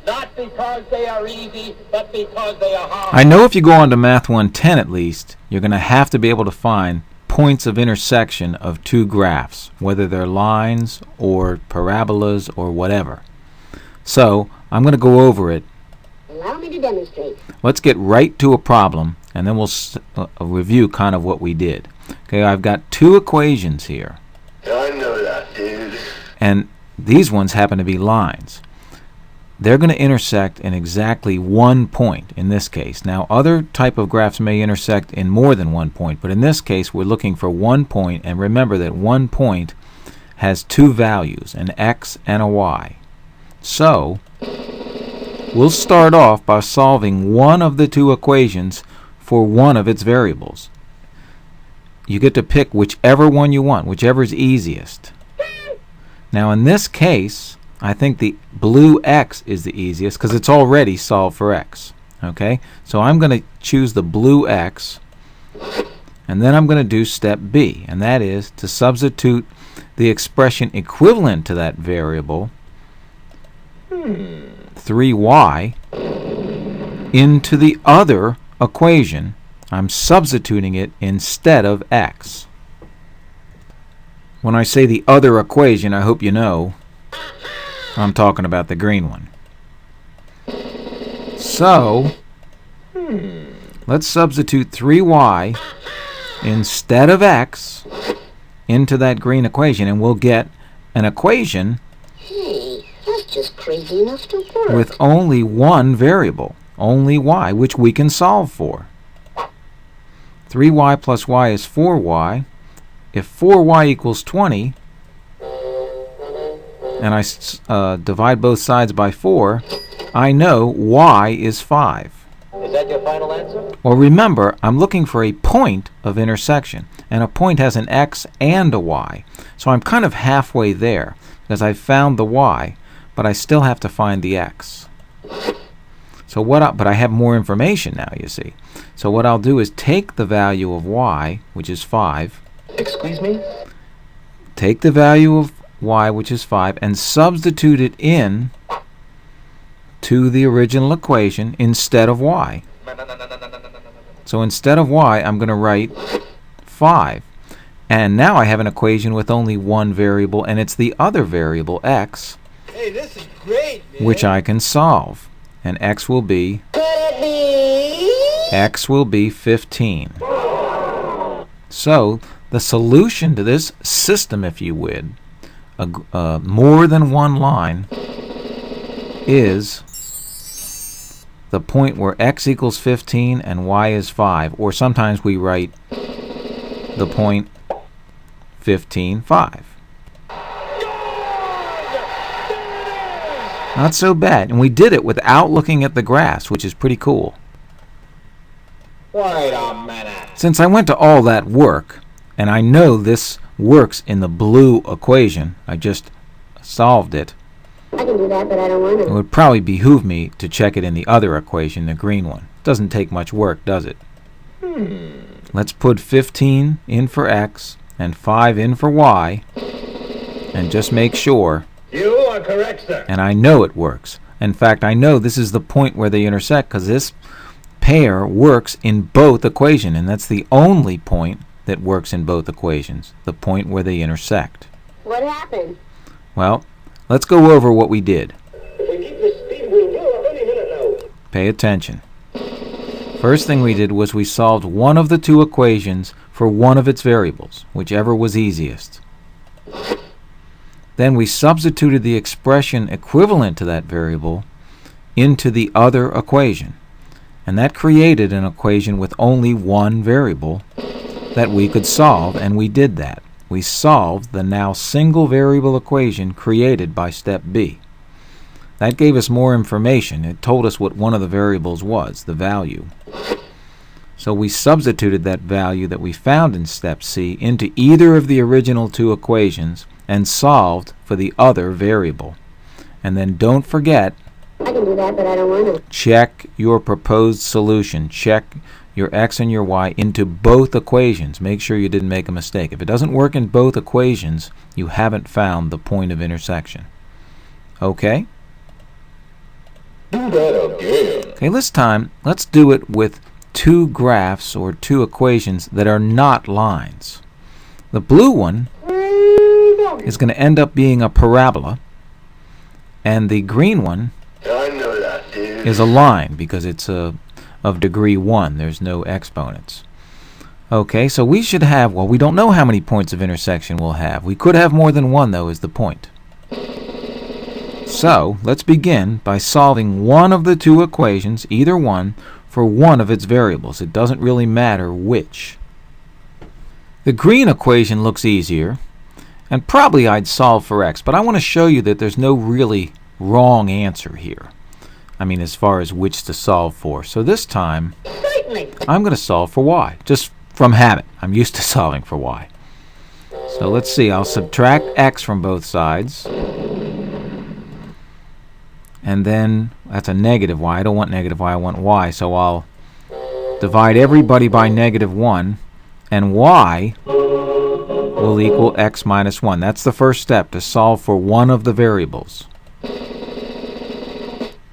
Not because they are easy, but because they are hard. I know if you go on to Math 110 at least, you're going to have to be able to find points of intersection of two graphs, whether they're lines or parabolas or whatever. So I'm going to go over it. Allow me to demonstrate. Let's get right to a problem, and then we'll review kind of what we did. Okay, I've got two equations here. I know that, dude. And these ones happen to be lines. They're going to intersect in exactly one point in this case. Now, other type of graphs may intersect in more than one point, but in this case, we're looking for one point, and remember that one point has two values, an x and a y. So, we'll start off by solving one of the two equations for one of its variables. You get to pick whichever one you want, whichever is easiest. Now, in this case, I think the blue x is the easiest because it's already solved for x. Okay, so I'm going to choose the blue x, and then I'm going to do step B, and that is to substitute the expression equivalent to that variable, 3y, into the other equation. I'm substituting it instead of x. When I say the other equation, I hope you know I'm talking about the green one. So, let's substitute 3y instead of x into that green equation, and we'll get an equation Hey, that's just crazy enough to work. with only one variable, only y, which we can solve for. 3y plus y is 4y. If 4y equals 20, and I divide both sides by 4, I know y is 5. Is that your final answer? Well, remember, I'm looking for a point of intersection, and a point has an x and a y. So I'm kind of halfway there, because I've found the y, but I still have to find the x. So but I have more information now, you see. So what I'll do is take the value of y, which is 5, Excuse me? take the value of y, which is 5, and substitute it in to the original equation instead of y. So instead of y, I'm going to write 5. And now I have an equation with only one variable, and it's the other variable, x, Hey, this is great, man. which I can solve. And x will be Could it be? x will be 15. So the solution to this system, if you would, more than one line, is the point where x equals 15 and y is 5, or sometimes we write the point 15, 5. Not so bad, and we did it without looking at the graphs, which is pretty cool. Wait a minute. Since I went to all that work, and I know this works in the blue equation, I just solved it, I can do that, but I don't want it to. would probably behoove me to check it in the other equation, the green one. Doesn't take much work, does it? Let's put 15 in for x and 5 in for y, and just make sure. You are correct, sir. And I know it works. In fact, I know this is the point where they intersect because this pair works in both equations, and that's the only point that works in both equations, the point where they intersect. What happened? Well, let's go over what we did. If we keep this speed, we'll blow up any minute now. Pay attention. First thing we did was we solved one of the two equations for one of its variables, whichever was easiest. Then we substituted the expression equivalent to that variable into the other equation, and that created an equation with only one variable that we could solve, and we did that. We solved the now single variable equation created by step B. That gave us more information. It told us what one of the variables was, the value. So we substituted that value that we found in step C into either of the original two equations and solved for the other variable. And then don't forget, I can do that, but I don't want to. check your proposed solution. Check your x and your y into both equations. Make sure you didn't make a mistake. If it doesn't work in both equations, you haven't found the point of intersection. Okay? do that again. Okay, this time, let's do it with two graphs or two equations that are not lines. The blue one is going to end up being a parabola, and the green one I know that, dude. is a line because it's of degree 1. There's no exponents. Okay, so we should have, well, we don't know how many points of intersection we'll have. We could have more than one, though, is the point. So, let's begin by solving one of the two equations, either one, for one of its variables. It doesn't really matter which. The green equation looks easier, and probably I'd solve for x, but I want to show you that there's no really wrong answer here. I mean, as far as which to solve for. So this time, I'm going to solve for y, just from habit. I'm used to solving for y. So let's see, I'll subtract x from both sides. And then, that's a negative y. I don't want negative y, I want y. So I'll divide everybody by negative 1, and y will equal x minus 1. That's the first step, to solve for one of the variables.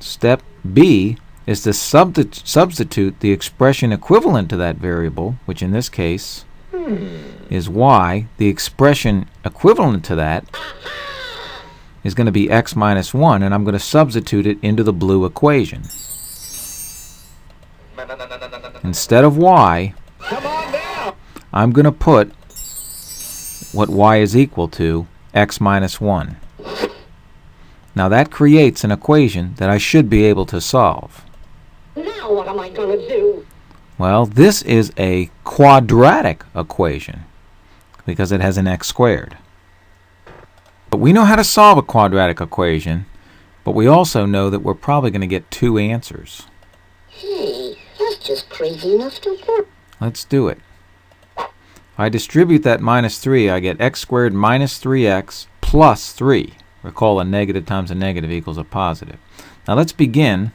Step B is to substitute the expression equivalent to that variable, which in this case is y. The expression equivalent to that is going to be x minus 1, and I'm going to substitute it into the blue equation. Instead of y, I'm going to put what y is equal to, x minus 1. Now that creates an equation that I should be able to solve. Now what am I going to do? Well, this is a quadratic equation because it has an x squared. But we know how to solve a quadratic equation, but we also know that we're probably going to get two answers. Hey, that's just crazy enough to work. Let's do it. If I distribute that minus 3, I get x squared minus 3x plus 3. Recall, a negative times a negative equals a positive. Now let's begin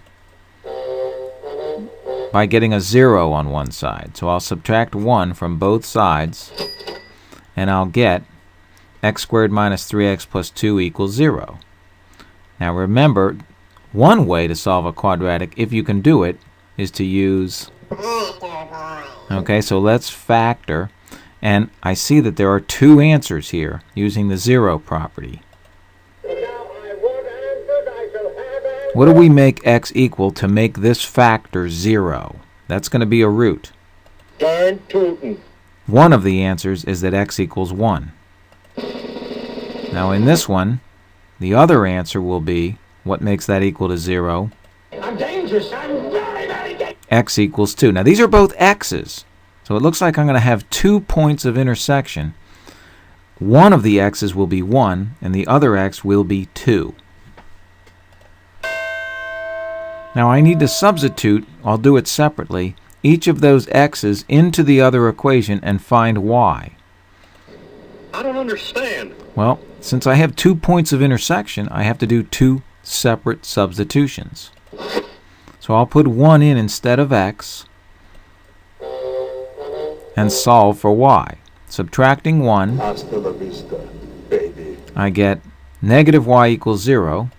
by getting a 0 on one side. So I'll subtract 1 from both sides, and I'll get x squared minus 3x plus 2 equals 0. Now remember, one way to solve a quadratic, if you can do it, is to use... Okay, so let's factor. And I see that there are two answers here using the 0 property. What do we make x equal to make this factor 0? That's going to be a root. Darn tootin'. One of the answers is that x equals 1. Now in this one, the other answer will be, what makes that equal to 0? I'm dangerous. I'm very, very dangerous. X equals 2. Now these are both x's. So it looks like I'm going to have 2 points of intersection. One of the x's will be 1, and the other x will be 2. Now I need to substitute, I'll do it separately, each of those x's into the other equation and find y. I don't understand. Well, since I have 2 points of intersection, I have to do 2 separate substitutions. So I'll put 1 in instead of x and solve for y. Subtracting 1, Hasta la vista, baby. I get negative y equals 0.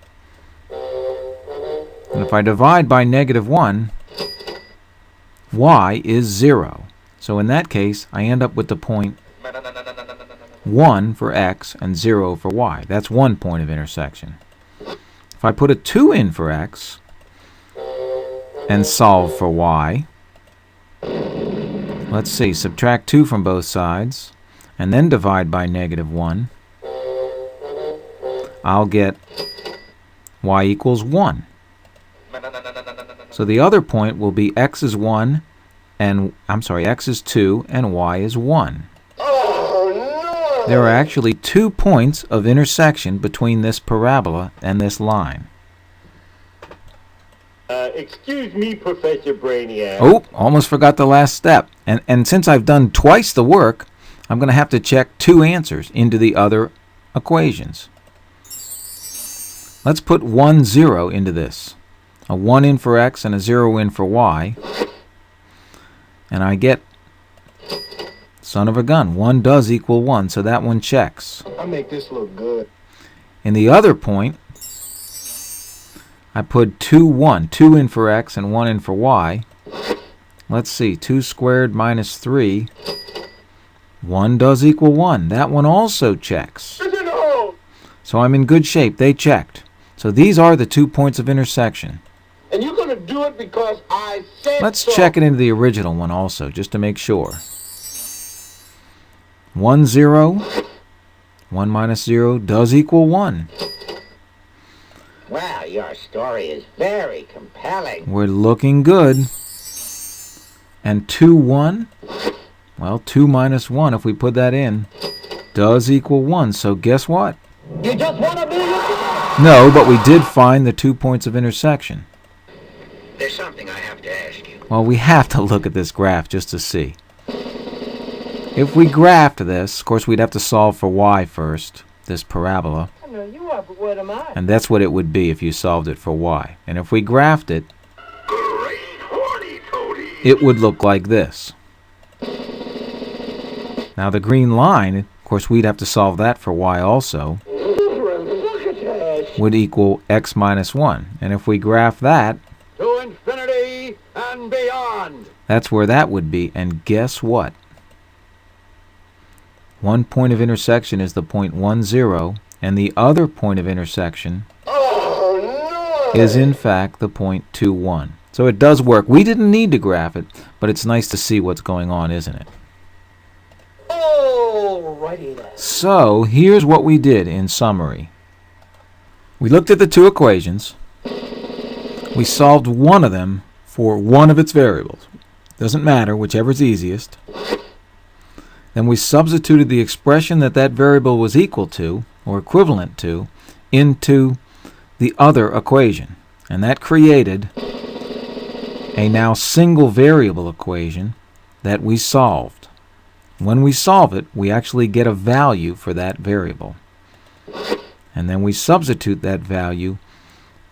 And if I divide by negative 1, y is 0. So in that case, I end up with the point 1 for x and 0 for y. That's one point of intersection. If I put a 2 in for x and solve for y, let's see, subtract 2 from both sides and then divide by negative 1, I'll get y equals 1. So the other point will be x is 1 and x is 2 and y is 1. Oh, no! There are actually 2 points of intersection between this parabola and this line. Excuse me, Professor Brainiac. Oh, almost forgot the last step. And since I've done twice the work, I'm going to have to check 2 answers into the other equations. Let's put 1, 0 into this. A 1 in for x and a 0 in for y. And I get, son of a gun, 1 does equal 1, so that one checks. I make this look good. In the other point, I put 2, 1. 2 in for x and 1 in for y. Let's see. 2 squared minus 3. 1 does equal 1. That one also checks. So I'm in good shape. They checked. So these are the 2 points of intersection. And you're going to do it because I said Let's so. check it into the original one also, just to make sure. 1, 0. 1 minus 0 does equal 1. Well, your story is very compelling. We're looking good. And 2, 1. Well, 2 minus 1, if we put that in, does equal 1. So guess what? You just want to be... No, but we did find the 2 points of intersection. There's something I have to ask you. Well, we have to look at this graph just to see. If we graphed this, of course, we'd have to solve for y first, this parabola. I know you are, but what am I? And that's what it would be if you solved it for y. And if we graphed it, it would look like this. Now the green line, of course, we'd have to solve that for y also, would equal x minus 1. And if we graph that, To infinity and beyond. that's where that would be. And guess what? One point of intersection is the point 1, 0, and the other point of intersection is in fact the point 2, 1. So it does work. We didn't need to graph it, but it's nice to see what's going on, isn't it? Alrighty then. So here's what we did in summary. We looked at the 2 equations. We solved one of them for one of its variables. Doesn't matter, whichever's easiest. Then we substituted the expression that that variable was equal to, or equivalent to, into the other equation. And that created a now single variable equation that we solved. When we solve it, we actually get a value for that variable. And then we substitute that value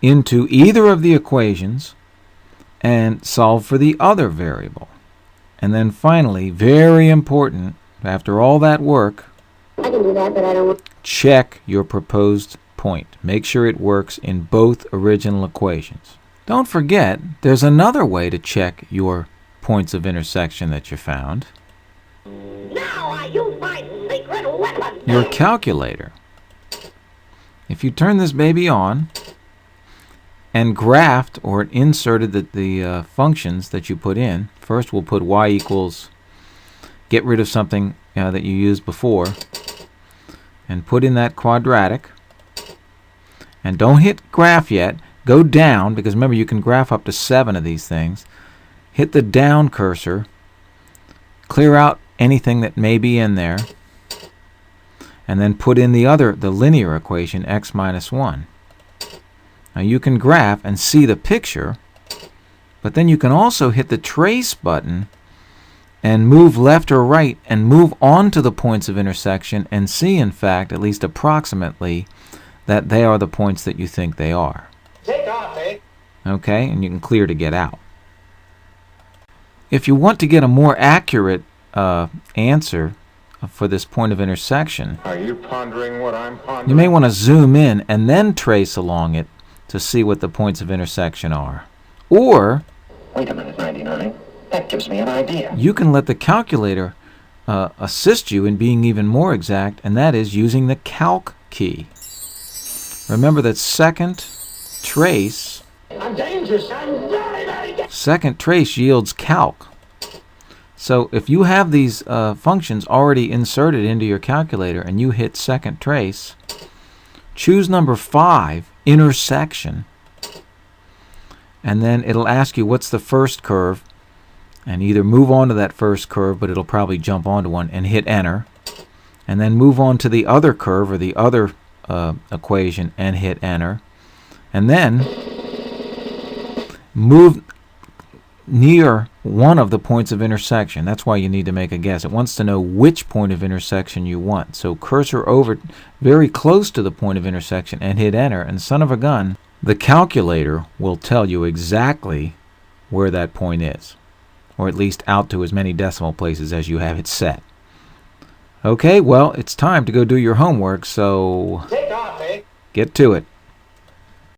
into either of the equations and solve for the other variable. And then finally, very important, after all that work, I can do that, but I don't... check your proposed point. Make sure it works in both original equations. Don't forget, there's another way to check your points of intersection that you found. Now I use my secret weapon! Your calculator. If you turn this baby on and graphed or inserted the functions that you put in, first we'll put y equals, get rid of something that you used before, and put in that quadratic. And don't hit graph yet. Go down, because remember you can graph up to 7 of these things. Hit the down cursor. Clear out anything that may be in there. And then put in the linear equation, x minus 1. Now you can graph and see the picture, but then you can also hit the trace button and move left or right and move on to the points of intersection and see, in fact, at least approximately, that they are the points that you think they are. Take off, eh? Okay, and you can clear to get out. If you want to get a more accurate answer for this point of intersection, Are you pondering what I'm pondering? you may want to zoom in and then trace along it to see what the points of intersection are. Or Wait a minute, 99. That gives me an idea. you can let the calculator assist you in being even more exact, and that is using the calc key. Remember that second trace I'm dangerous. I'm very, very dangerous. second trace yields calc. So if you have these functions already inserted into your calculator and you hit second trace, choose number 5, intersection, and then it'll ask you what's the first curve, and either move on to that first curve, but it'll probably jump onto one, and hit enter, and then move on to the other curve or the other equation and hit enter, and then move near one of the points of intersection. That's why you need to make a guess. It wants to know which point of intersection you want. So cursor over very close to the point of intersection and hit enter, and son of a gun, the calculator will tell you exactly where that point is, or at least out to as many decimal places as you have it set. Okay, well, it's time to go do your homework, so Take off, eh? get to it.